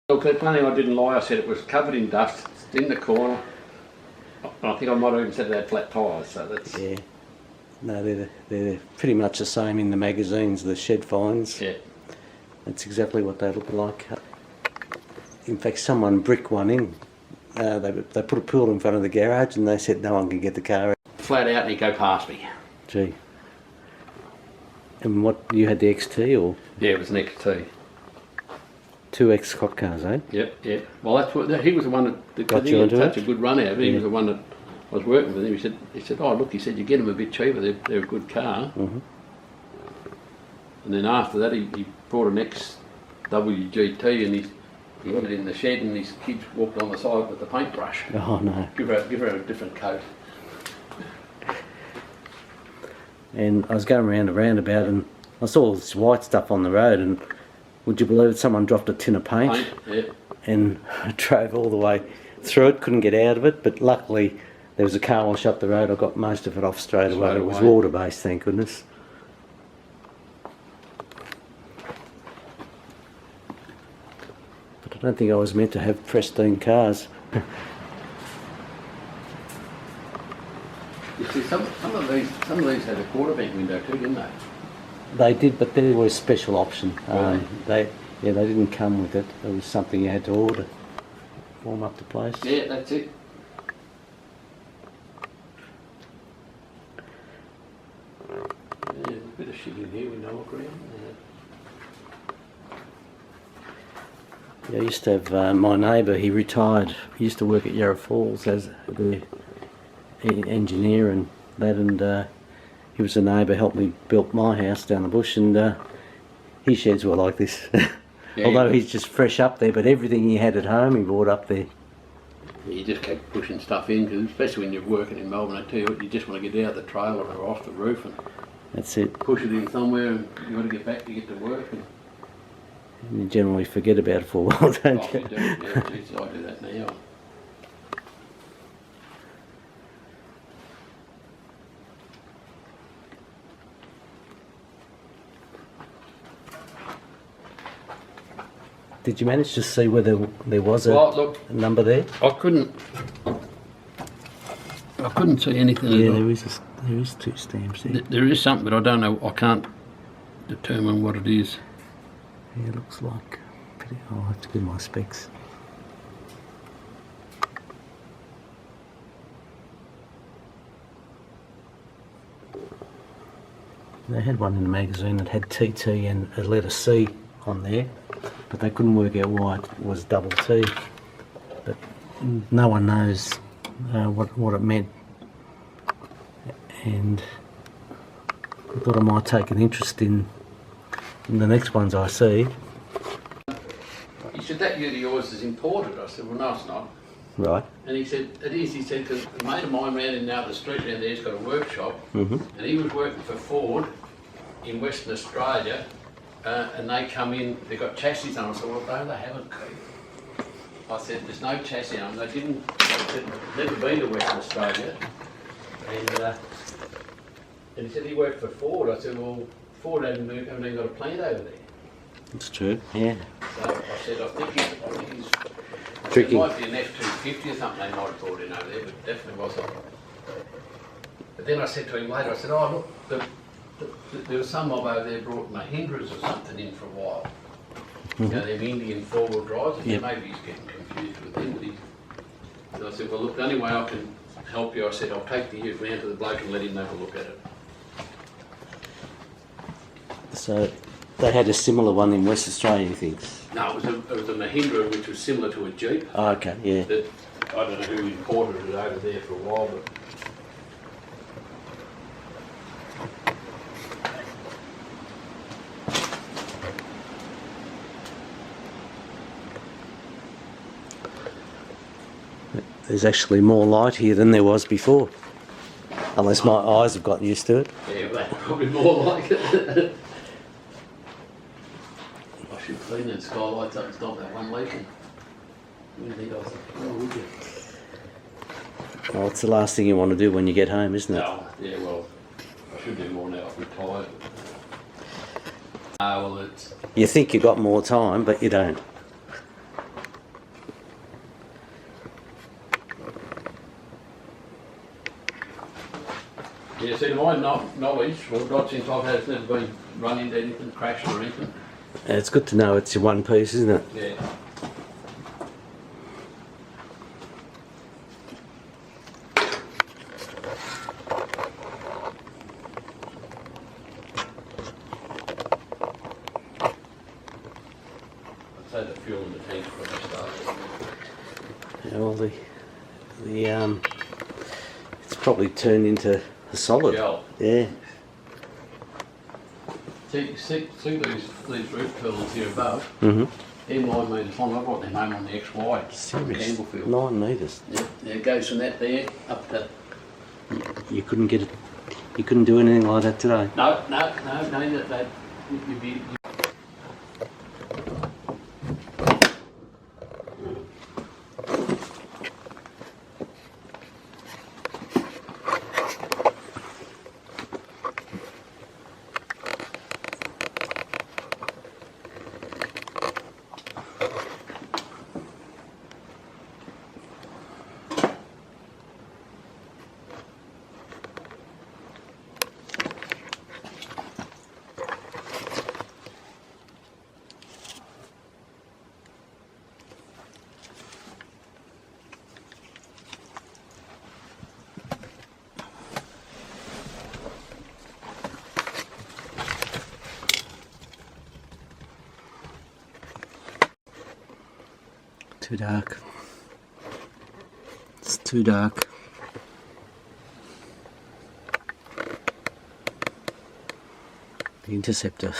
Look, the funny thing I didn't lie, I said it was covered in dust, it's in the corner. I think I might have even said it had flat tyres, so that's... Yeah. No, they're pretty much the same in the magazines, the shed finds. Yeah. That's exactly what they look like. In fact, someone bricked one in. They put a pool in front of the garage and they said no one can get the car out. Flat out and he'd go past me. Gee. And what, you had the XT or? Yeah, it was an XT. 2 ex-cop cars, eh? Yep. Well, that's what he was the one that got you into such it? a good run out of it. He was the one that I was working with him. He said, oh look, he said you get them a bit cheaper. They're a good car. Mm-hmm. And then after that, he brought an XWGT and he got it in the shed, and his kids walked on the side with the paintbrush. Oh no. Give her a different coat. And I was going around a roundabout and I saw all this white stuff on the road, and would you believe it, someone dropped a tin of paint? Yeah. And I drove all the way through it, couldn't get out of it, but luckily there was a car wash up the road. I got most of it off straight away. It was water based, thank goodness. But I don't think I was meant to have pristine cars. You see, some of these had a quarterback window too, didn't they? They did, but they were a special option. They didn't come with it. It was something you had to order. Warm up the place. Yeah, that's it. Yeah, there's a bit of shit in here we know around. Yeah, I used to have my neighbour, he retired. He used to work at Yarra Falls as the engineer and that, and he was a neighbour, helped me build my house down the bush, and his sheds were like this. Yeah, although he's just fresh up there, but everything he had at home he brought up there. You just keep pushing stuff in, cause especially when you're working in Melbourne, I tell you what, you just want to get out of the trailer or off the roof and that's it. push it in somewhere, and you want to get back to get to work. And you generally forget about it for a while, don't You you? do, yeah, geez, I do that now. Did you manage to see whether there was a number there? I couldn't see anything. Yeah, there is 2 stamps there. There is something, but I don't know. I can't determine what it is. Yeah, it looks like. I'll have to get my specs. They had one in the magazine that had TT and a letter C on there, but they couldn't work out why it was double T. But no one knows what it meant, and I thought I might take an interest in the next ones I see. He said, that ute of yours is imported. I said, well, no, it's not. Right. And he said, it is. He said, because a mate of mine ran in now the street around there, he's got a workshop, Mm-hmm. and he was working for Ford in Western Australia, and they come in, they've got chassis on. I said, well, no, they haven't. I said, there's no chassis on. They didn't, I said, never been to Western Australia. And he said he worked for Ford. I said, well, Ford haven't even got a plant over there. That's true, yeah. So I said, I think he's Tricky. it might be an F-250 or something they might have brought in over there, but it definitely wasn't. But then I said to him later, I said, oh look, there was some mob over there brought Mahindras or something in for a while. Mm-hmm. You know, them Indian four-wheel drives. I said, Yep. maybe he's getting confused with them. But so I said, well look, the only way I can help you, I said, I'll take the ute round to the bloke and let him have a look at it. So they had a similar one in West Australia, you think? No, it was a Mahindra which was similar to a Jeep. Oh, okay, yeah. That, I don't know who imported it over there for a while, but There's actually more light here than there was before. Unless my eyes have gotten used to it. yeah, that's probably more like it. I should clean that skylights up and stop that one leaking. You think I was like, oh, would you? Well, it's the last thing you want to do when you get home, isn't it? No, yeah, well, I should do more now. I'm retired. Well, it's... You think you got more time, but you don't. Yeah, see, to my knowledge, well, not since I've had, it's never been run into anything, crashed or anything. It's good to know it's your one piece, isn't it? Yeah. I'd say the fuel in the tank's probably started. Yeah, well, it's probably turned into a solid. Gel. Yeah. See these roof tools here above? Mm-hmm. They're 9 metres long. I've got their name on the XY. Serious? Campbellfield. 9 metres. Yeah, it goes from that there up to... You couldn't get it. You couldn't do anything like that today. No, you'd be... Too dark. It's too dark. The Interceptor.